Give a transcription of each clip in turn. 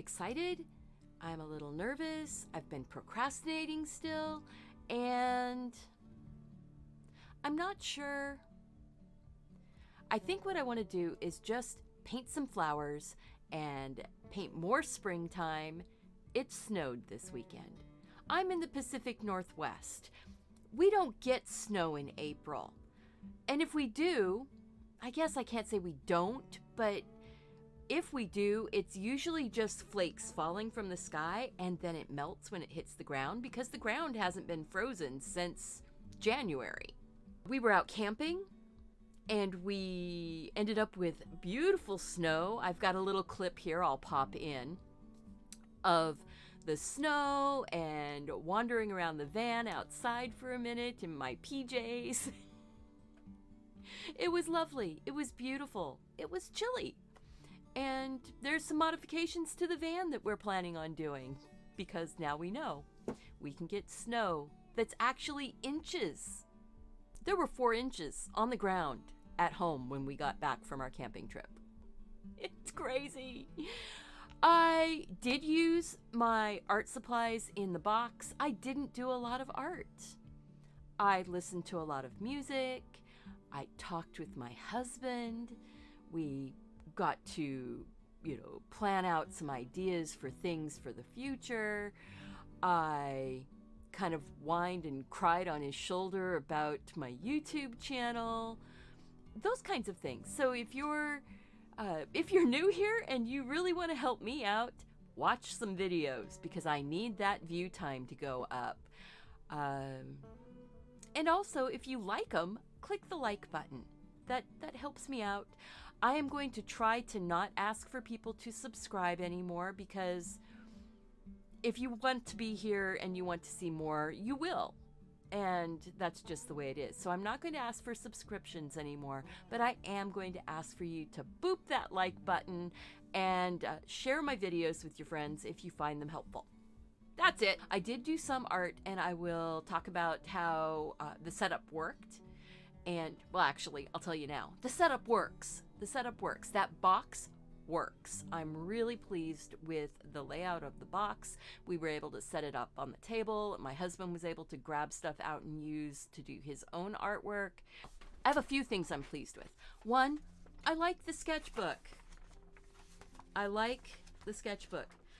excited. I'm a little nervous. I've been procrastinating still, and I'm not sure. I think what I want to do is just paint some flowers and paint more springtime. It snowed this weekend. I'm in the Pacific Northwest. We don't get snow in April. And if we do, I guess I can't say we don't, but if we do, it's usually just flakes falling from the sky and then it melts when it hits the ground because the ground hasn't been frozen since January. We were out camping and we ended up with beautiful snow. I've got a little clip here I'll pop in of the snow and wandering around the van outside for a minute in my PJs. It was lovely. It was beautiful. It was chilly. And there's some modifications to the van that we're planning on doing because now we know we can get snow that's actually inches. There were 4 inches on the ground at home when we got back from our camping trip. It's crazy. I did use my art supplies in the box. I didn't do a lot of art. I listened to a lot of music. I talked with my husband. We got to, plan out some ideas for things for the future. I kind of whined and cried on his shoulder about my YouTube channel. Those kinds of things. So if you're new here and you really want to help me out, watch some videos because I need that view time to go up. And also, if you like them, click the like button. That helps me out. I am going to try to not ask for people to subscribe anymore because if you want to be here and you want to see more, you will. And that's just the way it is. So I'm not going to ask for subscriptions anymore, but I am going to ask for you to boop that like button and share my videos with your friends if you find them helpful. That's it. I did do some art and I will talk about how the setup worked. And, well, actually, I'll tell you now. The setup works. The setup works. That box works. I'm really pleased with the layout of the box. We were able to set it up on the table. My husband was able to grab stuff out and use to do his own artwork. I have a few things I'm pleased with. One, I like the sketchbook.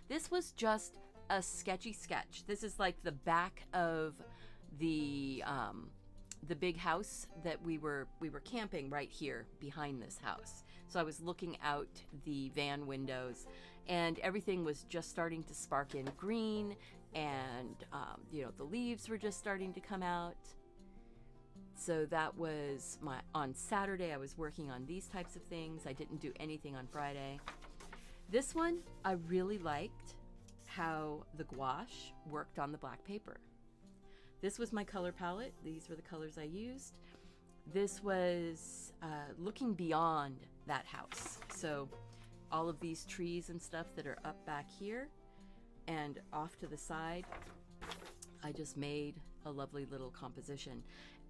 This was just a sketchy sketch. This is like the back of the big house that we were camping right here behind this house. So I was looking out the van windows and everything was just starting to spark in green and the leaves were just starting to come out. So that was on Saturday I was working on these types of things. I didn't do anything on Friday. This one I really liked how the gouache worked on the black paper. This was my color palette. These were the colors I used. This was looking beyond that house. So all of these trees and stuff that are up back here and off to the side, I just made a lovely little composition.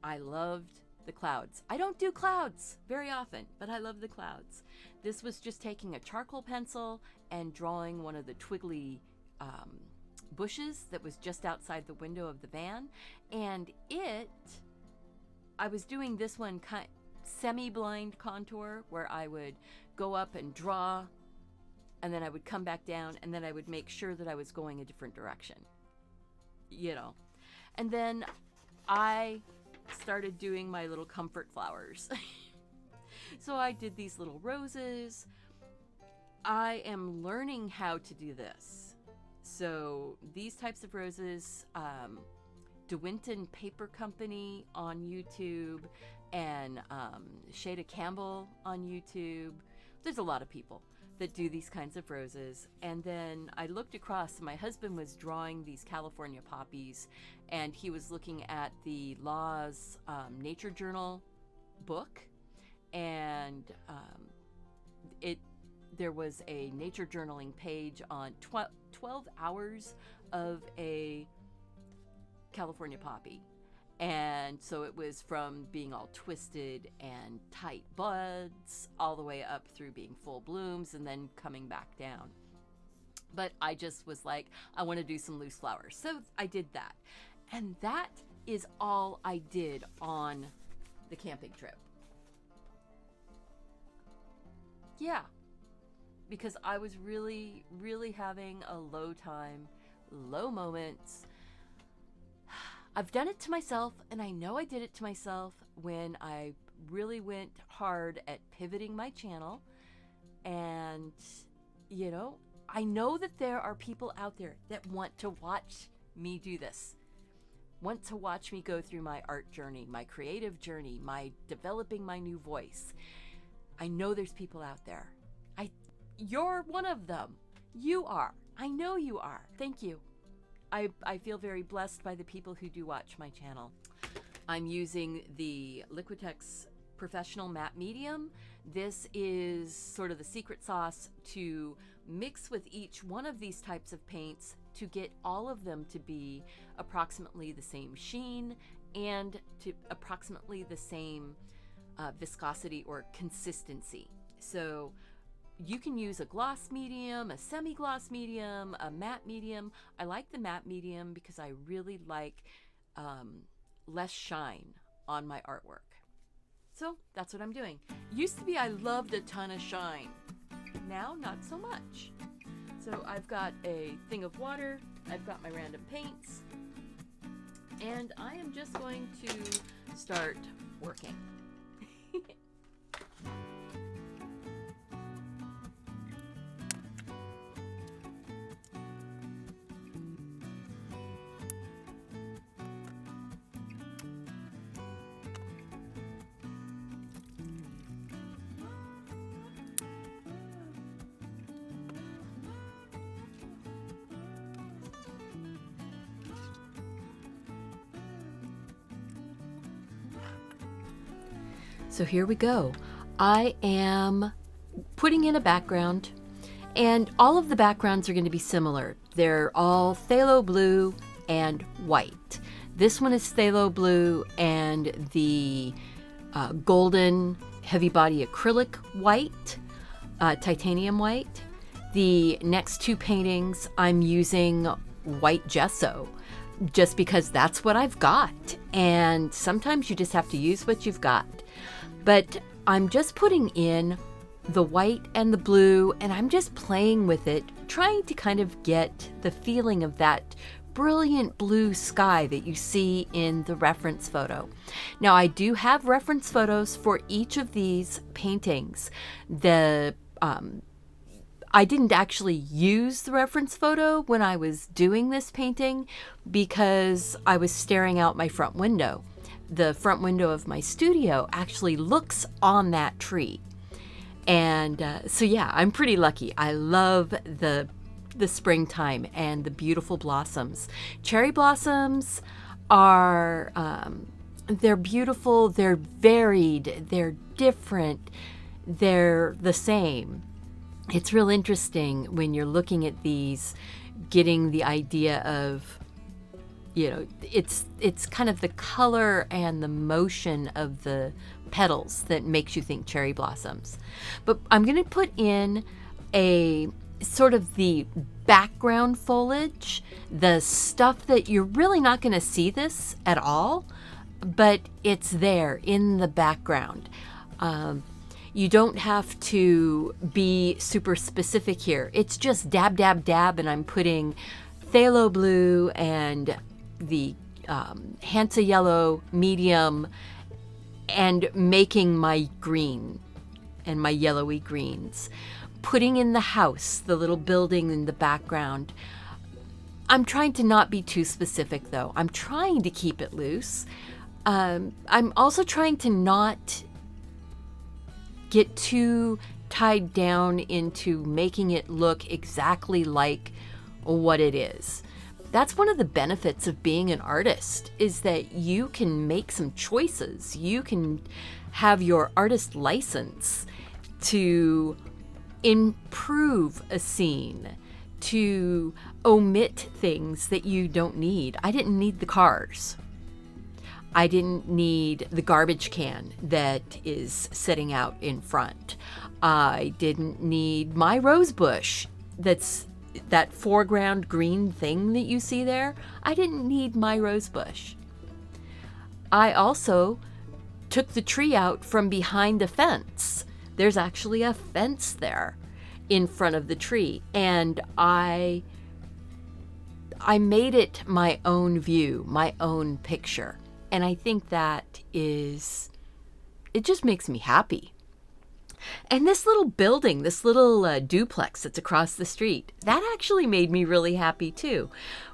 I loved the clouds. I don't do clouds very often, but I love the clouds. This was just taking a charcoal pencil and drawing one of the twiggly bushes that was just outside the window of the van, and I was doing this one semi-blind contour where I would go up and draw and then I would come back down and then I would make sure that I was going a different direction, and then I started doing my little comfort flowers. So I did these little roses. I am learning how to do this. So these types of roses, DeWinton Paper Company on YouTube and Shada Campbell on YouTube. There's a lot of people that do these kinds of roses. And then I looked across and my husband was drawing these California poppies and he was looking at the Laws Nature Journal book, and there was a nature journaling page on 12 hours of a California poppy. And so it was from being all twisted and tight buds all the way up through being full blooms and then coming back down. But I just was like, I want to do some loose flowers. So I did that. And that is all I did on the camping trip. Yeah, because I was really, really having a low time, low moments. I've done it to myself, and I know I did it to myself when I really went hard at pivoting my channel. And, you know, I know that there are people out there that want to watch me do this, want to watch me go through my art journey, my creative journey, my developing my new voice. I know there's people out there. You're one of them. You are. I know you are. Thank you. I feel very blessed by the people who do watch my channel. I'm using the Liquitex Professional Matte Medium. This is sort of the secret sauce to mix with each one of these types of paints to get all of them to be approximately the same sheen and to approximately the same viscosity or consistency. So you can use a gloss medium, a semi-gloss medium, a matte medium. I like the matte medium because I really like less shine on my artwork. So that's what I'm doing. Used to be I loved a ton of shine. Now, not so much. So I've got a thing of water, I've got my random paints, and I am just going to start working. So here we go. I am putting in a background, and all of the backgrounds are going to be similar. They're all phthalo blue and white. This one is phthalo blue and the golden heavy body acrylic white, titanium white. The next two paintings I'm using white gesso, just because that's what I've got. And sometimes you just have to use what you've got. But I'm just putting in the white and the blue, and I'm just playing with it, trying to kind of get the feeling of that brilliant blue sky that you see in the reference photo. Now, I do have reference photos for each of these paintings. I didn't actually use the reference photo when I was doing this painting because I was staring out my front window. The front window of my studio actually looks on that tree. And so yeah, I'm pretty lucky. I love the springtime and the beautiful blossoms. Cherry blossoms are, they're beautiful, they're varied, they're different, they're the same. It's real interesting when you're looking at these, getting the idea of, you know, it's kind of the color and the motion of the petals that makes you think cherry blossoms. But I'm going to put in a sort of the background foliage, the stuff that you're really not going to see this at all, but it's there in the background. You don't have to be super specific here. It's just dab, dab, dab, and I'm putting phthalo blue and the Hansa yellow medium and making my green and my yellowy greens. Putting in the house, the little building in the background. I'm trying to not be too specific though. I'm trying to keep it loose. I'm also trying to not get too tied down into making it look exactly like what it is. That's one of the benefits of being an artist, is that you can make some choices. You can have your artist license to improve a scene, to omit things that you don't need. I didn't need the cars. I didn't need the garbage can that is sitting out in front. I didn't need my rose bush that's that foreground green thing that you see there, I didn't need my rose bush. I also took the tree out from behind the fence. There's actually a fence there in front of the tree, and I made it my own view, my own picture. And I think that is, it just makes me happy. And this little building, this little duplex that's across the street, that actually made me really happy too.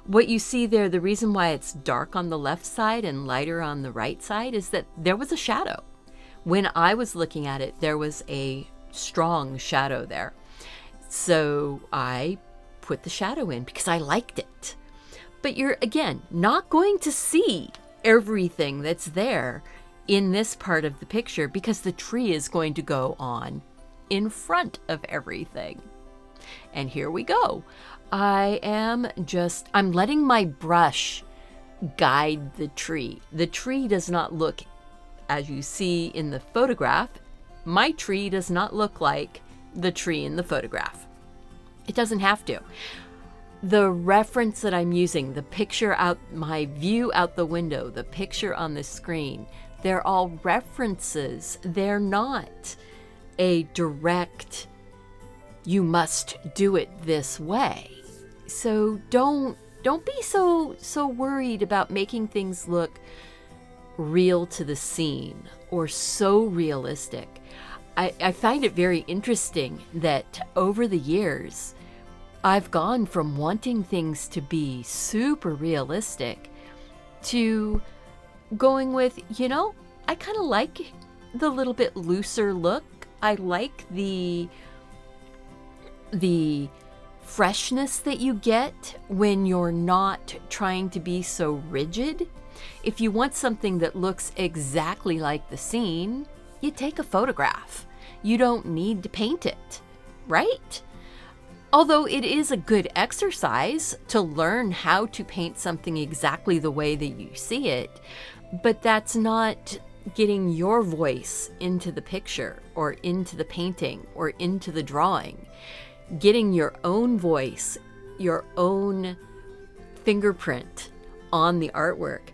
What you see there, the reason why it's dark on the left side and lighter on the right side is that there was a shadow. When I was looking at it, there was a strong shadow there. So I put the shadow in because I liked it. But you're, again, not going to see everything that's there in this part of the picture because the tree is going to go on in front of everything. And here we go. I'm letting my brush guide the tree. The tree does not look, as you see in the photograph, my tree does not look like the tree in the photograph. It doesn't have to. The reference that I'm using, the picture out, my view out the window, the picture on the screen, they're all references. They're not a direct, you must do it this way. So don't be so worried about making things look real to the scene or so realistic. I find it very interesting that over the years, I've gone from wanting things to be super realistic to going with, I kind of like the little bit looser look. I like the freshness that you get when you're not trying to be so rigid. If you want something that looks exactly like the scene, you take a photograph. You don't need to paint it, right? Although it is a good exercise to learn how to paint something exactly the way that you see it, but that's not getting your voice into the picture or into the painting or into the drawing. Getting your own voice, your own fingerprint on the artwork.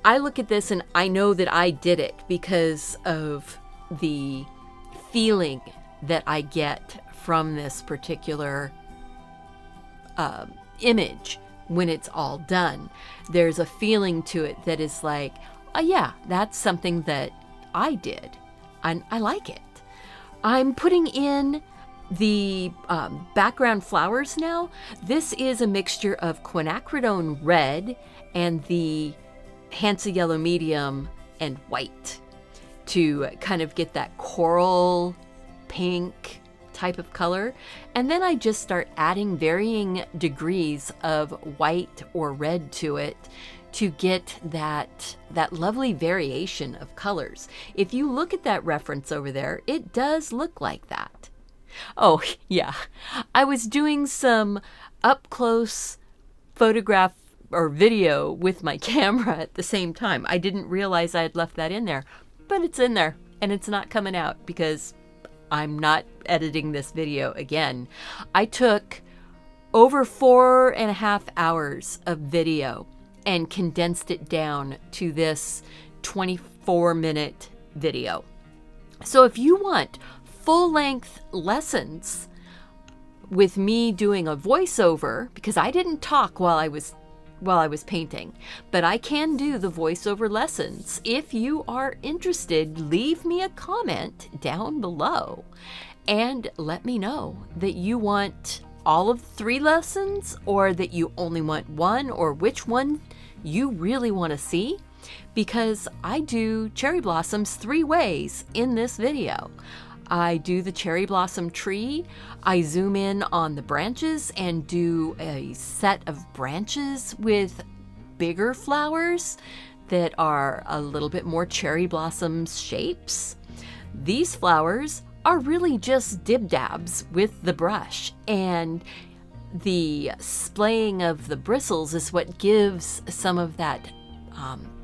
I look at this and I know that I did it because of the feeling that I get from this particular image when it's all done. There's a feeling to it that is like, oh yeah, that's something that I did. And I like it. I'm putting in the background flowers now. This is a mixture of quinacridone red and the Hansa Yellow Medium and white to kind of get that coral pink type of color. And then I just start adding varying degrees of white or red to it to get that lovely variation of colors. If you look at that reference over there, it does look like that. Oh, yeah. I was doing some up-close photograph or video with my camera at the same time. I didn't realize I had left that in there, but it's in there and it's not coming out because I'm not editing this video again. I took over 4.5 hours of video and condensed it down to this 24-minute video. So if you want full-length lessons with me doing a voiceover, because I didn't talk while I was painting, but I can do the voiceover lessons. If you are interested, leave me a comment down below and let me know that you want all of 3 lessons or that you only want 1 or which one you really want to see, because I do cherry blossoms 3 ways in this video. I do the cherry blossom tree, I zoom in on the branches and do a set of branches with bigger flowers that are a little bit more cherry blossom shapes. These flowers are really just dib-dabs with the brush, and the splaying of the bristles is what gives some of that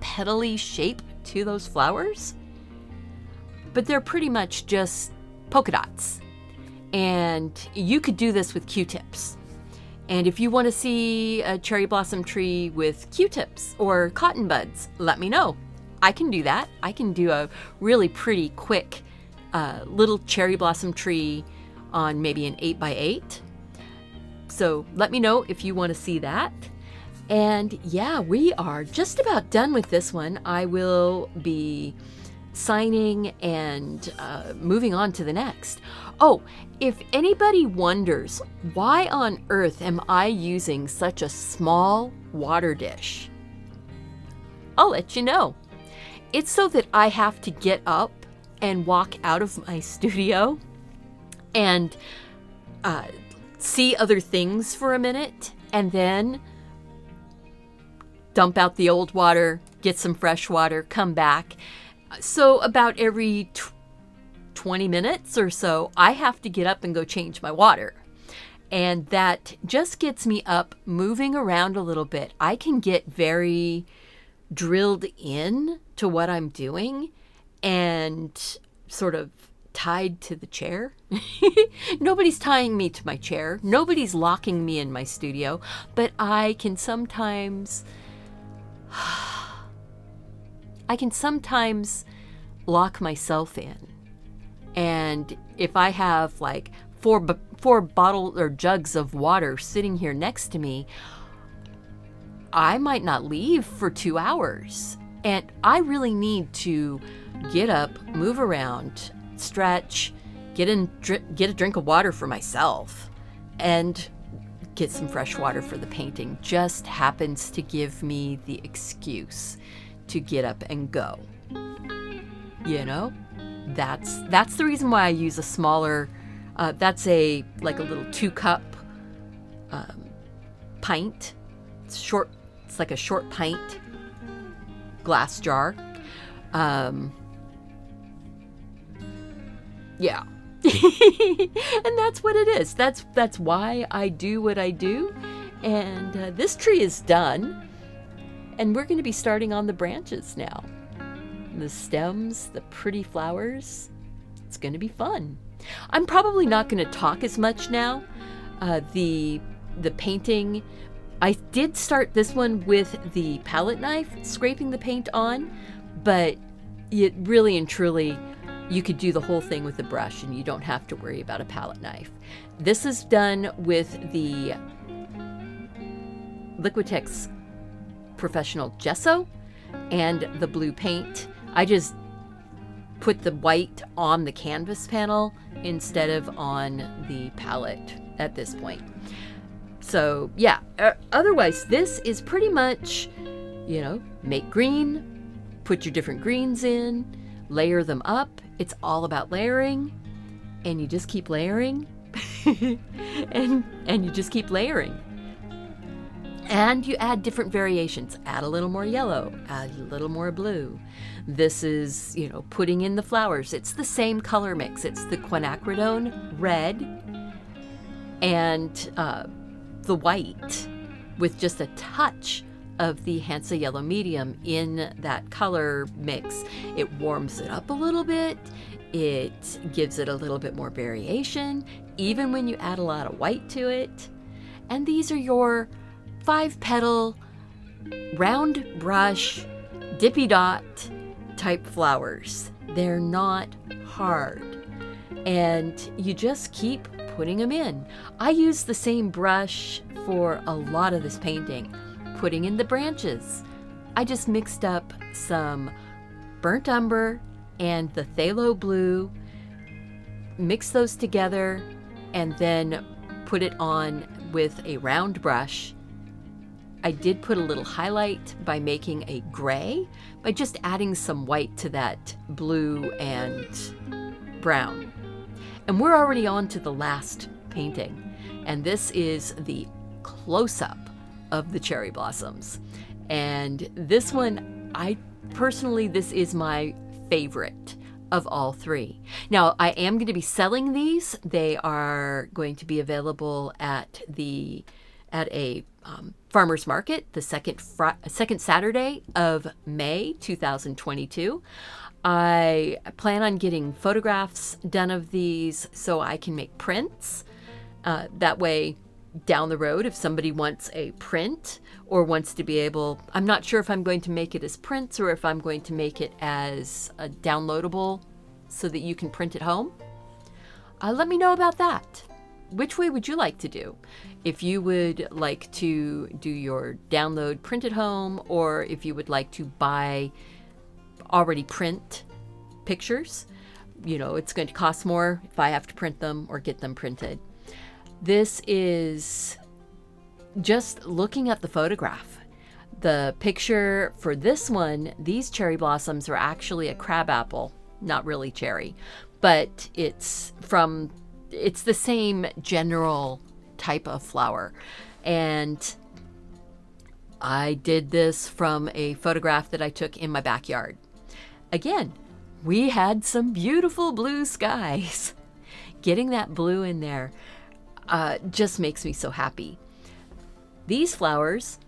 petally shape to those flowers. But they're pretty much just polka dots. And you could do this with Q-tips. And if you want to see a cherry blossom tree with Q-tips or cotton buds, let me know. I can do that. I can do a really pretty quick little cherry blossom tree on maybe an 8x8. So let me know if you want to see that. And yeah, we are just about done with this one. I will be signing and moving on to the next. Oh, if anybody wonders why on earth am I using such a small water dish, I'll let you know. It's so that I have to get up and walk out of my studio and see other things for a minute, and then dump out the old water, get some fresh water, come back. So about every 20 minutes or so, I have to get up and go change my water. And that just gets me up, moving around a little bit. I can get very drilled in to what I'm doing and sort of tied to the chair. Nobody's tying me to my chair. Nobody's locking me in my studio, but I can sometimes lock myself in. And if I have like four bottles or jugs of water sitting here next to me, I might not leave for 2 hours. And I really need to get up, move around, stretch, get a drink of water for myself, and get some fresh water for the painting. Just happens to give me the excuse to get up and go. You know, that's the reason why I use a smaller. That's a little 2-cup pint. It's short. It's like a short pint glass jar. Yeah. And that's what it is. That's why I do what I do. And this tree is done. And we're going to be starting on the branches now. The stems, the pretty flowers. It's going to be fun. I'm probably not going to talk as much now. The painting, I did start this one with the palette knife, scraping the paint on, but it really and truly, you could do the whole thing with a brush and you don't have to worry about a palette knife. This is done with the Liquitex Professional Gesso and the blue paint. I just put the white on the canvas panel instead of on the palette at this point. So yeah, otherwise this is pretty much, make green, put your different greens in, layer them up. It's all about layering, and you just keep layering and you just keep layering. And you add different variations. Add a little more yellow, add a little more blue. This is, putting in the flowers. It's the same color mix. It's the quinacridone red and the white with just a touch of the Hansa Yellow Medium in that color mix. It warms it up a little bit. It gives it a little bit more variation, even when you add a lot of white to it. And these are your 5-petal, round brush, dippy dot type flowers. They're not hard. And you just keep putting them in. I use the same brush for a lot of this painting. Putting in the branches, I just mixed up some burnt umber and the phthalo blue, mix those together, and then put it on with a round brush. I did put a little highlight by making a gray, by just adding some white to that blue and brown. And we're already on to the last painting, and this is the close-up of the cherry blossoms. And this one, this is my favorite of all three. Now, I am going to be selling these. They are going to be available at a farmer's market the second Saturday of May 2022. I plan on getting photographs done of these so I can make prints. That way, down the road, if somebody wants a print or wants to be able, I'm not sure if I'm going to make it as prints or if I'm going to make it as a downloadable so that you can print at home. Let me know about that. Which way would you like to do? If you would like to do your download print at home, or if you would like to buy already print pictures, you know, it's going to cost more if I have to print them or get them printed. This is just looking at the photograph. The picture for this one, these cherry blossoms are actually a crabapple, not really cherry, but it's the same general type of flower. And I did this from a photograph that I took in my backyard. Again, we had some beautiful blue skies. Getting that blue in there just makes me so happy. These flowers,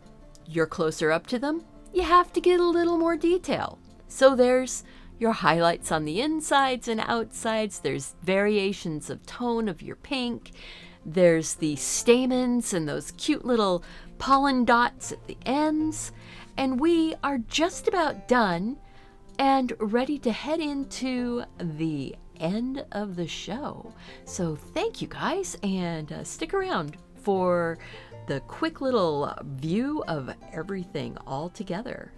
you're closer up to them, you have to get a little more detail. So there's your highlights on the insides and outsides. There's variations of tone of your pink. There's the stamens and those cute little pollen dots at the ends. And we are just about done and ready to head into the end of the show. So thank you guys, and stick around for the quick little view of everything all together.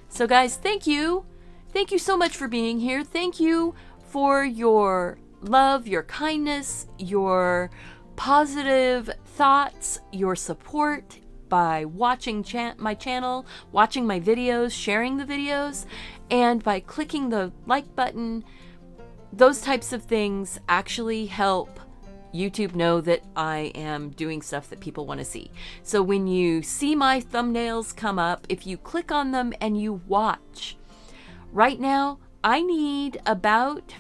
So guys, thank you. Thank you so much for being here. Thank you for your love, your kindness, your positive thoughts, your support by watching my channel, watching my videos, sharing the videos, and by clicking the like button. Those types of things actually help YouTube know that I am doing stuff that people want to see. So when you see my thumbnails come up, if you click on them and you watch, right now I need about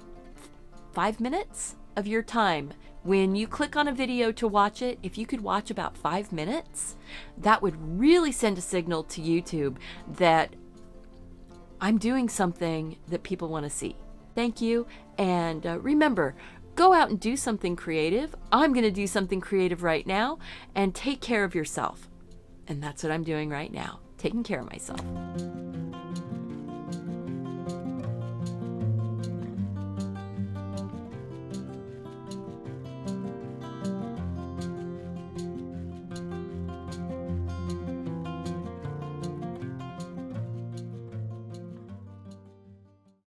5 minutes of your time. When you click on a video to watch it, if you could watch about 5 minutes, that would really send a signal to YouTube that I'm doing something that people want to see. Thank you, and remember, go out and do something creative. I'm going to do something creative right now, and take care of yourself. And that's what I'm doing right now, taking care of myself.